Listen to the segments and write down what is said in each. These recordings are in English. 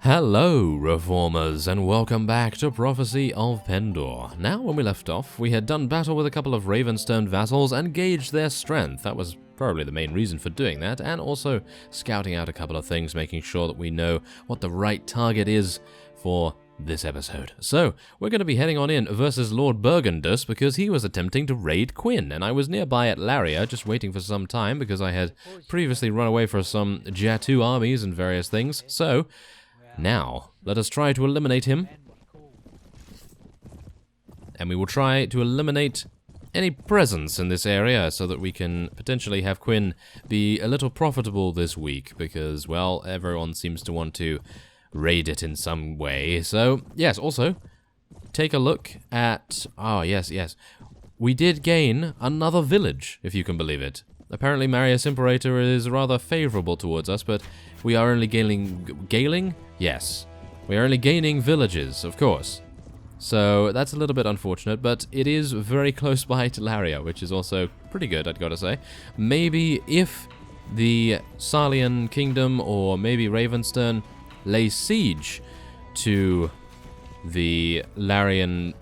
Hello, Reformers, and welcome back to Prophecy of Pendor. Now, when we left off, we had done battle with a couple of Ravenstone vassals and gauged their strength. That was probably the main reason for doing that, and also scouting out a couple of things, making sure that we know what the right target is for this episode. So, we're going to be heading on in versus Lord Burgundus because he was attempting to raid Quinn, and I was nearby at Laria, just waiting for some time because I had previously run away for some Jatu armies and various things. So, now, let us try to eliminate him, and we will try to eliminate any presence in this area so that we can potentially have Quinn be a little profitable this week, because, well, everyone seems to want to raid it in some way. So, yes, also, take a look at... Oh, yes, we did gain another village, if you can believe it. Apparently, Marius Imperator is rather favorable towards us, but we are only gaining... Yes. We are only gaining villages, of course. So, that's a little bit unfortunate, but it is very close by to Laria, which is also pretty good, I'd gotta say. Maybe if the Salian Kingdom, or maybe Ravenstone, lay siege to the Larian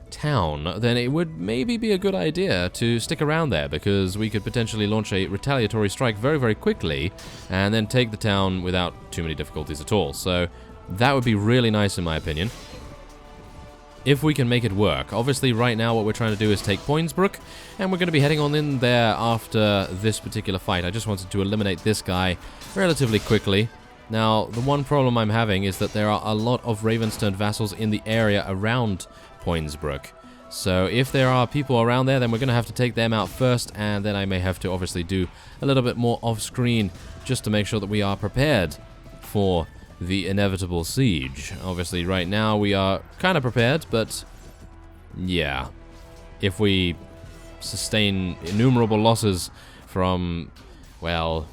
town, then it would maybe be a good idea to stick around there, because we could potentially launch a retaliatory strike very, very quickly, and then take the town without too many difficulties at all. So that would be really nice in my opinion, if we can make it work. Obviously right now what we're trying to do is take Poinsbrook, and we're going to be heading on in there after this particular fight. I just wanted to eliminate this guy relatively quickly. Now, the one problem I'm having is that there are a lot of Ravenstone vassals in the area around Poinsbrook. So if there are people around there, then we're going to have to take them out first, and then I may have to obviously do a little bit more off-screen just to make sure that we are prepared for the inevitable siege. Obviously, right now we are kind of prepared, but yeah, if we sustain innumerable losses from, well,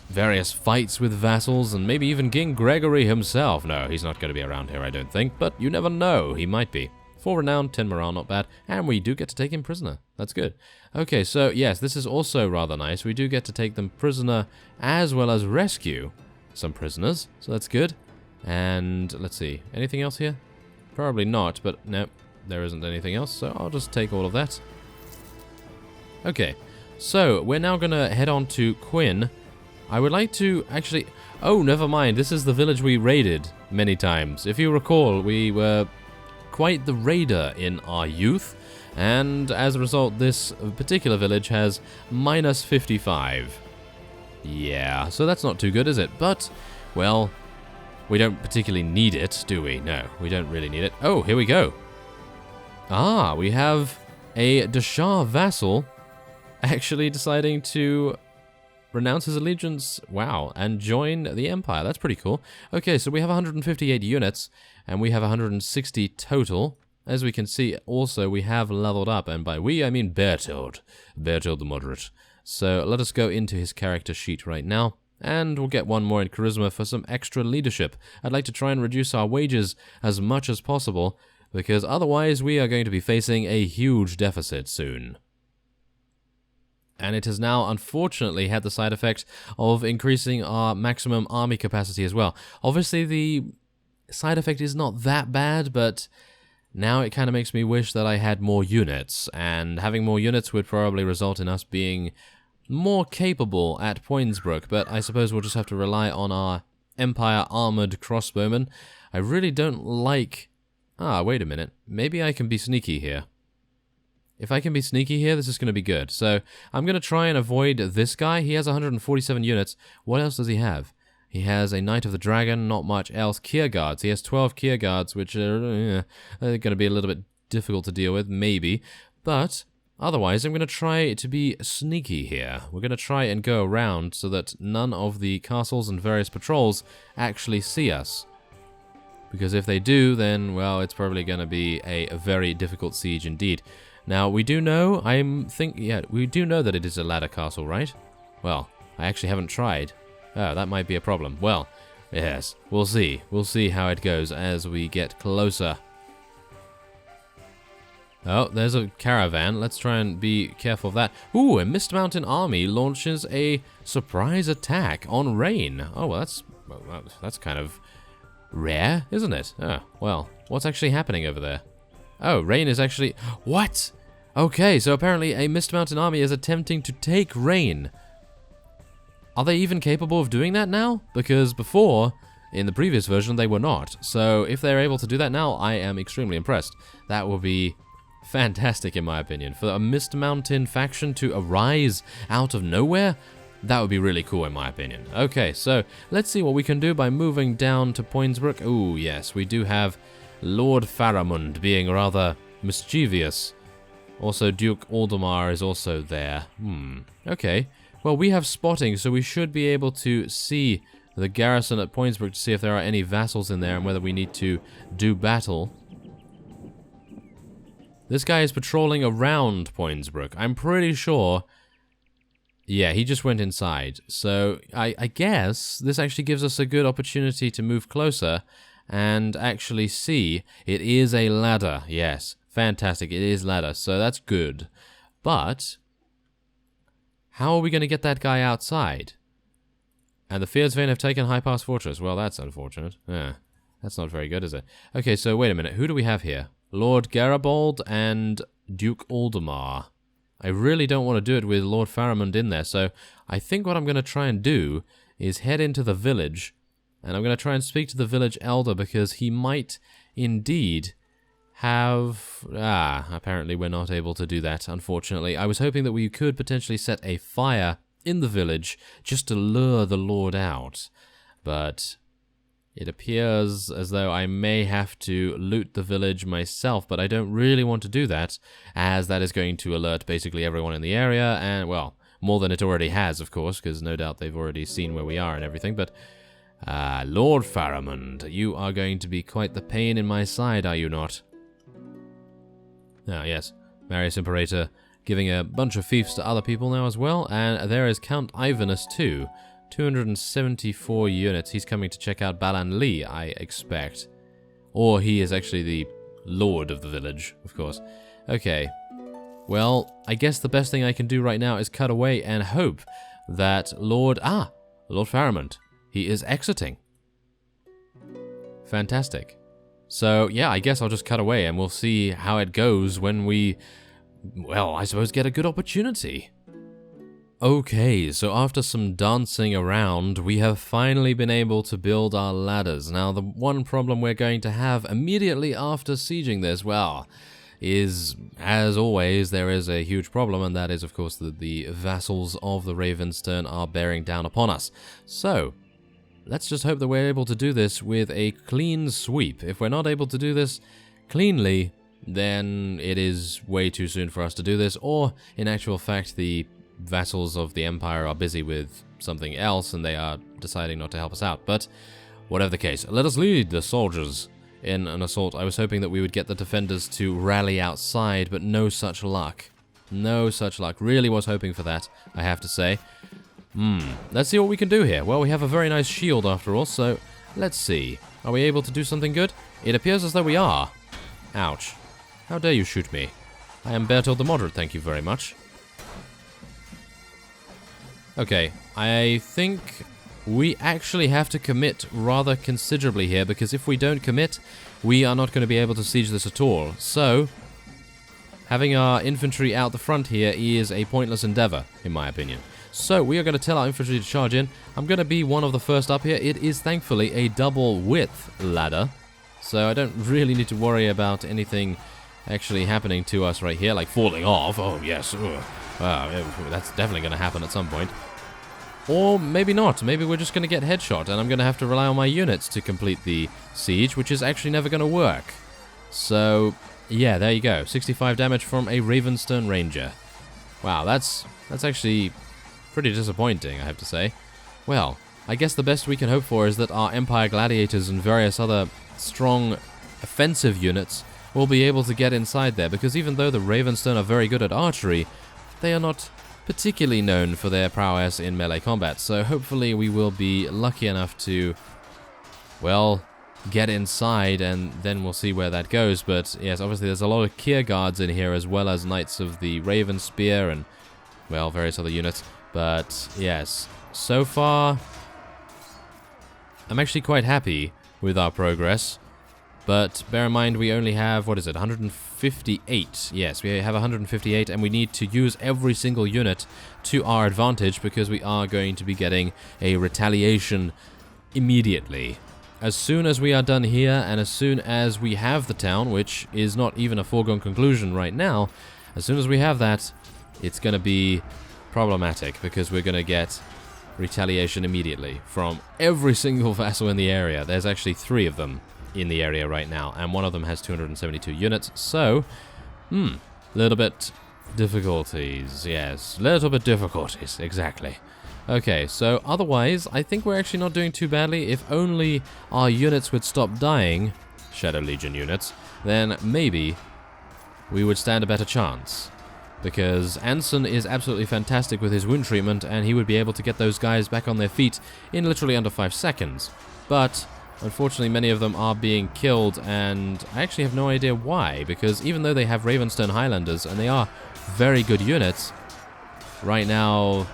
various fights with vassals, and maybe even King Gregory himself. No, he's not going to be around here, I don't think, but you never know, he might be. 4 renown, 10 morale, not bad, and we do get to take him prisoner. That's good. Okay, so yes, this is also rather nice. We do get to take them prisoner as well as rescue some prisoners, so that's good. And let's see, anything else here? Probably not, but no, there isn't anything else, so I'll just take all of that. Okay, so we're now going to head on to Quinn. I would like to actually... Oh, never mind. This is the village we raided many times. If you recall, we were quite the raider in our youth, and as a result, this particular village has minus 55. Yeah, so that's not too good, is it? But, well, we don't particularly need it, do we? No, we don't really need it. Oh, here we go. Ah, we have a Dashar vassal actually deciding to renounce his allegiance, wow, and join the Empire. That's pretty cool. Okay, so we have 158 units, and we have 160 total. As we can see, also, we have leveled up, and by we, I mean Bertold the Moderate. So let us go into his character sheet right now, and we'll get one more in Charisma for some extra leadership. I'd like to try and reduce our wages as much as possible, because otherwise we are going to be facing a huge deficit soon. And it has now, unfortunately, had the side effect of increasing our maximum army capacity as well. Obviously, the side effect is not that bad, but now it kind of makes me wish that I had more units. And having more units would probably result in us being more capable at Poinsbrook. But I suppose we'll just have to rely on our Empire armored crossbowmen. I really don't like... Ah, wait a minute. Maybe I can be sneaky here. If I can be sneaky here, this is going to be good. So, I'm going to try and avoid this guy. He has 147 units. What else does he have? He has a Knight of the Dragon, not much else. Kier Guards. He has 12 Kier Guards, which are going to be a little bit difficult to deal with, maybe. But, otherwise, I'm going to try to be sneaky here. We're going to try and go around so that none of the castles and various patrols actually see us. Because if they do, then, well, it's probably going to be a very difficult siege indeed. Now, we do know, we do know that it is a ladder castle, right? Well, I actually haven't tried. Oh, that might be a problem. Well, yes, we'll see. We'll see how it goes as we get closer. Oh, there's a caravan. Let's try and be careful of that. Ooh, a Mist Mountain army launches a surprise attack on Rain. Oh, well, that's Well, that's kind of rare, isn't it? Oh, well, what's actually happening over there? Oh, rain is actually... What? Okay, so apparently a Mist Mountain army is attempting to take rain. Are they even capable of doing that now? Because before, in the previous version, they were not. So if they're able to do that now, I am extremely impressed. That will be fantastic in my opinion. For a Mist Mountain faction to arise out of nowhere, that would be really cool in my opinion. Okay, so let's see what we can do by moving down to Poinsbrook. Ooh, yes, we do have Lord Faramund being rather mischievous. Also, Duke Aldemar is also there. Okay. Well, we have spotting, so we should be able to see the garrison at Poinsbrook to see if there are any vassals in there and whether we need to do battle. This guy is patrolling around Poinsbrook. I'm pretty sure... Yeah, he just went inside. So, I guess this actually gives us a good opportunity to move closer and actually see. It is a ladder, yes. Fantastic, it is ladder, so that's good. But, how are we going to get that guy outside? And the Fierdsvain have taken High Pass Fortress. Well, that's unfortunate. Yeah, that's not very good, is it? Okay, so wait a minute. Who do we have here? Lord Garibaldi and Duke Aldemar. I really don't want to do it with Lord Faramund in there, so I think what I'm going to try and do is head into the village, and I'm going to try and speak to the village elder, because he might indeed have... apparently we're not able to do that, unfortunately. I was hoping that we could potentially set a fire in the village just to lure the Lord out, but it appears as though I may have to loot the village myself, but I don't really want to do that, as that is going to alert basically everyone in the area, and, well, more than it already has, of course, because no doubt they've already seen where we are and everything, but, Lord Faramund, you are going to be quite the pain in my side, are you not? Ah, yes, Marius Imperator giving a bunch of fiefs to other people now as well, and there is Count Ivanus too. 274 units. He's coming to check out Balan Lee, I expect. Or he is actually the lord of the village, of course. Okay. Well, I guess the best thing I can do right now is cut away and hope that Lord Faramund, he is exiting. Fantastic. So, yeah, I guess I'll just cut away and we'll see how it goes when we, well, I suppose get a good opportunity. Okay, so after some dancing around, we have finally been able to build our ladders. Now, the one problem we're going to have immediately after sieging this, well, is, as always, there is a huge problem, and that is, of course, that the vassals of the Ravenstern are bearing down upon us. So, let's just hope that we're able to do this with a clean sweep. If we're not able to do this cleanly, then it is way too soon for us to do this, or, in actual fact, the vassals of the Empire are busy with something else and they are deciding not to help us out. But whatever the case, let us lead the soldiers in an assault. I was hoping that we would get the defenders to rally outside, but no such luck. No such luck. Really was hoping for that, I have to say. Let's see what we can do here. Well, we have a very nice shield after all, so let's see. Are we able to do something good? It appears as though we are. Ouch. How dare you shoot me? I am Bertold the Moderate, thank you very much. Okay, I think we actually have to commit rather considerably here, because if we don't commit, we are not going to be able to siege this at all. So, having our infantry out the front here is a pointless endeavor, in my opinion. So, we are going to tell our infantry to charge in. I'm going to be one of the first up here. It is thankfully a double width ladder, so I don't really need to worry about anything actually happening to us right here, like falling off. Oh, yes. That's definitely going to happen at some point. Or maybe not. Maybe we're just going to get headshot, and I'm going to have to rely on my units to complete the siege, which is actually never going to work. So, yeah, there you go. 65 damage from a Ravenstern Ranger. Wow, that's actually pretty disappointing, I have to say. Well, I guess the best we can hope for is that our Empire Gladiators and various other strong offensive units will be able to get inside there, because even though the Ravenstern are very good at archery, they are not particularly known for their prowess in melee combat, so hopefully we will be lucky enough to, well, get inside, and then we'll see where that goes. But yes, obviously there's a lot of Kier Guards in here, as well as Knights of the Raven Spear and, well, various other units. But yes, so far I'm actually quite happy with our progress. But bear in mind, we only have, what is it, 158? Yes, we have 158, and we need to use every single unit to our advantage because we are going to be getting a retaliation immediately. As soon as we are done here, and as soon as we have the town, which is not even a foregone conclusion right now, as soon as we have that, it's going to be problematic because we're going to get retaliation immediately from every single vassal in the area. There's actually 3 of them in the area right now, and one of them has 272 units, so, little bit difficulties, yes, little bit difficulties, exactly. Okay, so otherwise, I think we're actually not doing too badly. If only our units would stop dying, Shadow Legion units, then maybe we would stand a better chance. Because Anson is absolutely fantastic with his wound treatment, and he would be able to get those guys back on their feet in literally under 5 seconds. But unfortunately, many of them are being killed, and I actually have no idea why, because even though they have Ravenstone Highlanders, and they are very good units, right now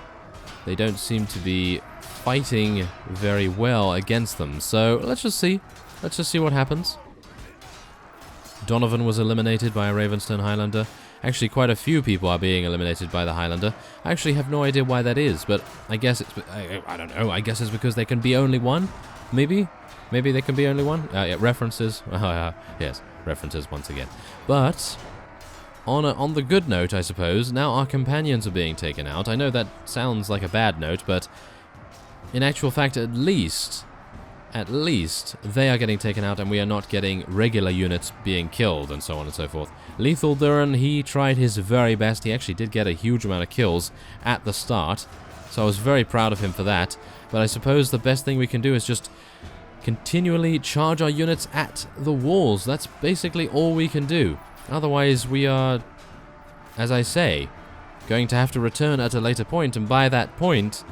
they don't seem to be fighting very well against them. So let's just see. Let's just see what happens. Donovan was eliminated by a Ravenstone Highlander. Actually, quite a few people are being eliminated by the Highlander. I actually have no idea why that is, but I guess it's... I don't know. I guess it's because there can be only one, maybe? Maybe there can be only one? Yeah, references. Yes, references once again. But, on the good note, I suppose, now our companions are being taken out. I know that sounds like a bad note, but in actual fact, at least, they are getting taken out and we are not getting regular units being killed and so on and so forth. Lethal Duran, he tried his very best. He actually did get a huge amount of kills at the start, so I was very proud of him for that. But I suppose the best thing we can do is just continually charge our units at the walls. That's basically all we can do. Otherwise, we are, as I say, going to have to return at a later point, and by that point,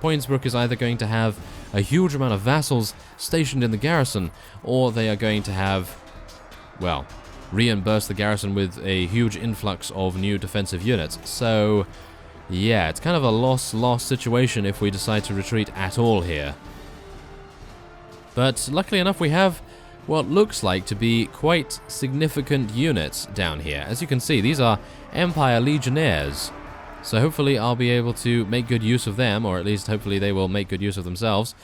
Poinsbrook is either going to have a huge amount of vassals stationed in the garrison, or they are going to have, well, reimburse the garrison with a huge influx of new defensive units. So, yeah, it's kind of a loss-loss situation if we decide to retreat at all here. But luckily enough, we have what looks like to be quite significant units down here. As you can see, these are Empire Legionnaires. So hopefully I'll be able to make good use of them, or at least hopefully they will make good use of themselves.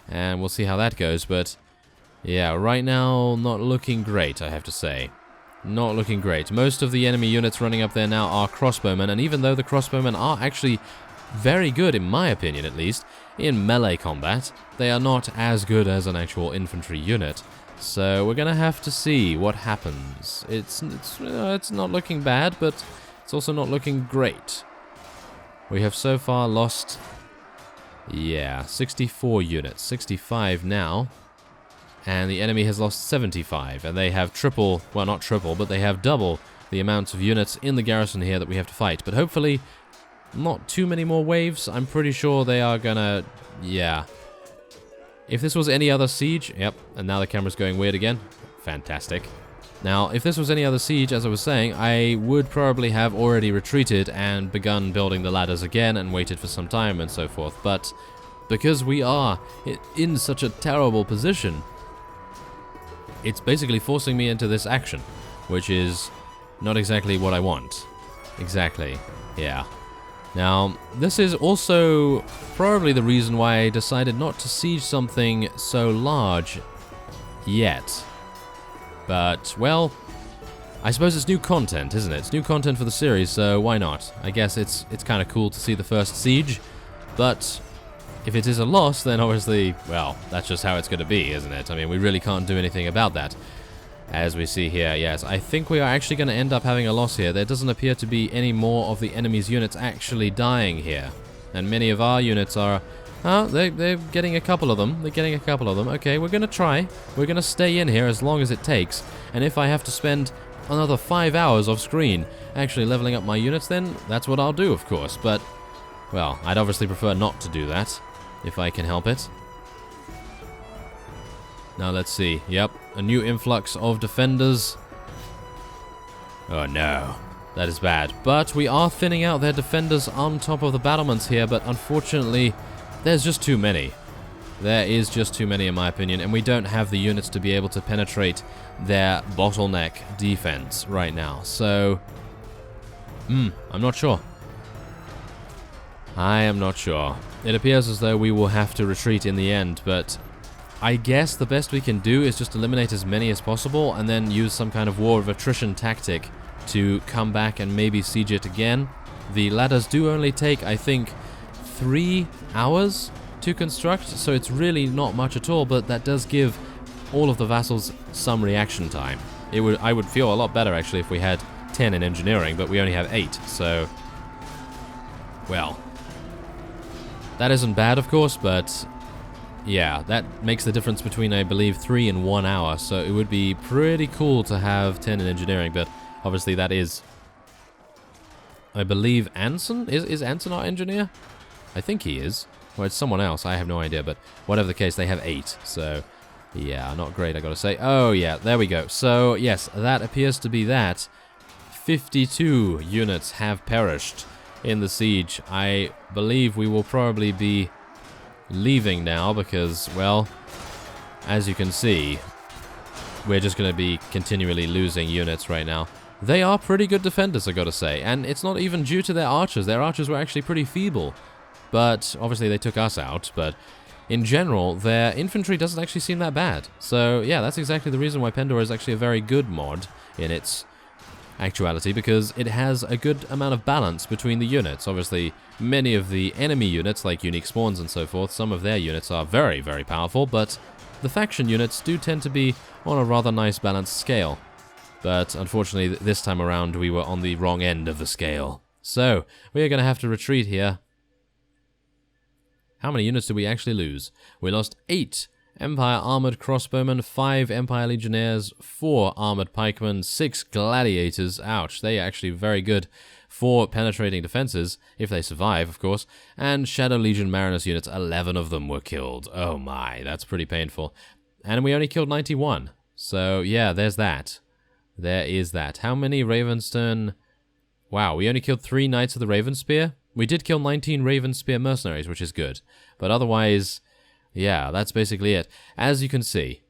And we'll see how that goes, but yeah, right now, not looking great, I have to say. Not looking great. Most of the enemy units running up there now are crossbowmen, and even though the crossbowmen are actually very good, in my opinion at least, in melee combat, they are not as good as an actual infantry unit. So we're gonna have to see what happens. It's not looking bad, but it's also not looking great. We have so far lost, yeah, 64 units, 65 now, and the enemy has lost 75, and they have triple, well not triple, but they have double the amounts of units in the garrison here that we have to fight. But hopefully not too many more waves. I'm pretty sure they are gonna, yeah. If this was any other siege, yep, and now the camera's going weird again. Fantastic. Now, if this was any other siege, as I was saying, I would probably have already retreated and begun building the ladders again and waited for some time and so forth. But because we are in such a terrible position, it's basically forcing me into this action, which is not exactly what I want. Exactly, yeah. Now, this is also probably the reason why I decided not to siege something so large yet. But, well, I suppose it's new content, isn't it? It's new content for the series, so why not? I guess it's kind of cool to see the first siege, but if it is a loss, then obviously, well, that's just how it's going to be, isn't it? I mean, we really can't do anything about that. As we see here, yes, I think we are actually going to end up having a loss here. There doesn't appear to be any more of the enemy's units actually dying here. And many of our units are... Oh, they're getting a couple of them. They're getting a couple of them. Okay, we're going to try. We're going to stay in here as long as it takes. And if I have to spend another 5 hours off screen actually leveling up my units, then that's what I'll do, of course. But, well, I'd obviously prefer not to do that, if I can help it. Now let's see. Yep, a new influx of defenders. Oh no, that is bad. But we are thinning out their defenders on top of the battlements here, but unfortunately, there's just too many. There is just too many in my opinion, and we don't have the units to be able to penetrate their bottleneck defense right now. So, I'm not sure. I am not sure. It appears as though we will have to retreat in the end, but I guess the best we can do is just eliminate as many as possible and then use some kind of war of attrition tactic to come back and maybe siege it again. The ladders do only take, I think, 3 hours to construct, so it's really not much at all, but that does give all of the vassals some reaction time. I would feel a lot better actually if we had 10 in engineering, but we only have 8, so well, that isn't bad of course, but yeah, that makes the difference between, I believe, 3 and 1 hour, so it would be pretty cool to have 10 in engineering, but obviously that is, I believe, Anson? Is Anson our engineer? I think he is. Well, it's someone else, I have no idea, but whatever the case, they have 8, so yeah, not great, I gotta say. Oh yeah, there we go. So yes, that appears to be that. 52 units have perished in the siege. I believe we will probably be leaving now because, well, as you can see, we're just gonna be continually losing units right now. They are pretty good defenders, I gotta say, and it's not even due to their archers. Their archers were actually pretty feeble. But obviously they took us out, but in general, their infantry doesn't actually seem that bad. So yeah, that's exactly the reason why Pendor is actually a very good mod in its actuality, because it has a good amount of balance between the units. Obviously, many of the enemy units, like unique spawns and so forth, some of their units are very, very powerful, but the faction units do tend to be on a rather nice balanced scale. But unfortunately, this time around, we were on the wrong end of the scale. So, we are going to have to retreat here. How many units did we actually lose? We lost 8 Empire Armored Crossbowmen, 5 Empire Legionnaires, 4 Armored Pikemen, 6 Gladiators. Ouch, they are actually very good for penetrating defenses, if they survive, of course. And Shadow Legion Marinus units, 11 of them were killed. Oh my, that's pretty painful. And we only killed 91. So yeah, there's that. There is that. How many Ravenstern? Wow, we only killed 3 Knights of the Ravenspear. We did kill 19 Ravenspear mercenaries, which is good. But otherwise, yeah, that's basically it. As you can see,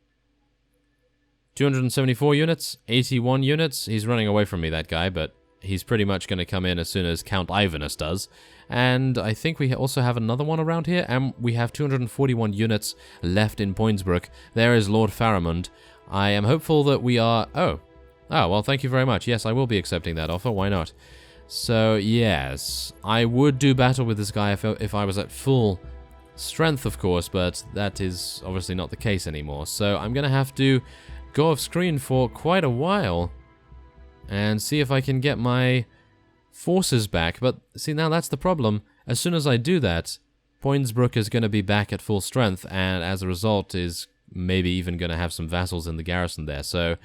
274 units, 81 units. He's running away from me, that guy, but he's pretty much going to come in as soon as Count Ivanus does. And I think we also have another one around here, and we have 241 units left in Poinsbrook. There is Lord Faramund. I am hopeful that we are... Oh, well, thank you very much. Yes, I will be accepting that offer. Why not? So, yes, I would do battle with this guy if I was at full strength, of course, but that is obviously not the case anymore. So I'm going to have to go off screen for quite a while and see if I can get my forces back. But see, now that's the problem. As soon as I do that, Poinsbrook is going to be back at full strength, and as a result is maybe even going to have some vassals in the garrison there. So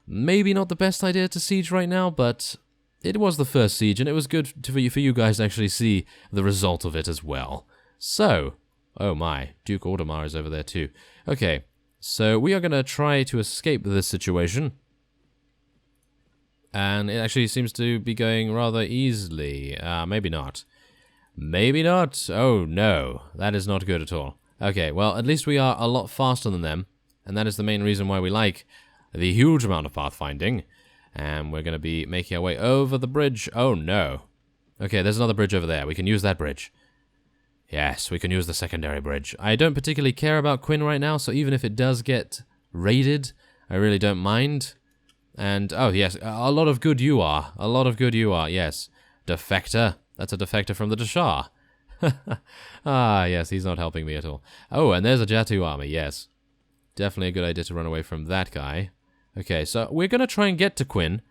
maybe not the best idea to siege right now, but it was the first siege, and it was good for you guys to actually see the result of it as well. So, oh my, Duke Audemars is over there too. Okay, so we are going to try to escape this situation. And it actually seems to be going rather easily. Maybe not. Maybe not. Oh no, that is not good at all. Okay, well, at least we are a lot faster than them, and that is the main reason why we like the huge amount of pathfinding. And we're going to be making our way over the bridge. Oh, no. Okay, there's another bridge over there. We can use that bridge. Yes, we can use the secondary bridge. I don't particularly care about Quinn right now, so even if it does get raided, I really don't mind. And, oh, yes, a lot of good you are. A lot of good you are, yes. Defector. That's a defector from the Dashar. Ah, yes, he's not helping me at all. Oh, and there's a Jatu army, yes. Definitely a good idea to run away from that guy. Okay, so we're going to try and get to Quinn,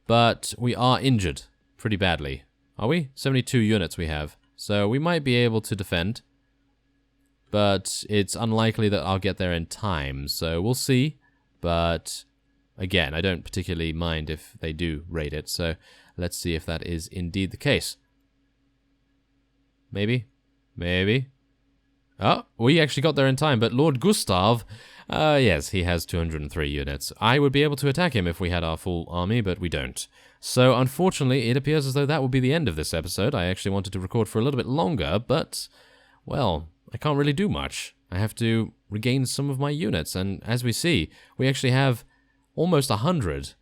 but we are injured pretty badly. Are we? 72 units we have. So we might be able to defend, but it's unlikely that I'll get there in time. So we'll see, but again, I don't particularly mind if they do raid it. So let's see if that is indeed the case. Maybe? Maybe? Oh, we actually got there in time, but Lord Gustav... yes, he has 203 units. I would be able to attack him if we had our full army, but we don't. So, unfortunately, it appears as though that will be the end of this episode. I actually wanted to record for a little bit longer, but, well, I can't really do much. I have to regain some of my units, and as we see, we actually have almost 100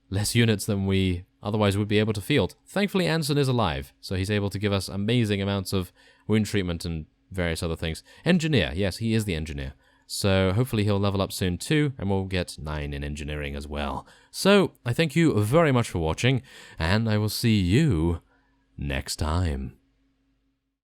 less units than we otherwise would be able to field. Thankfully, Anson is alive, so he's able to give us amazing amounts of wound treatment and various other things. Engineer, yes, he is the engineer. So hopefully he'll level up soon too, and we'll get 9 in engineering as well. So I thank you very much for watching, and I will see you next time.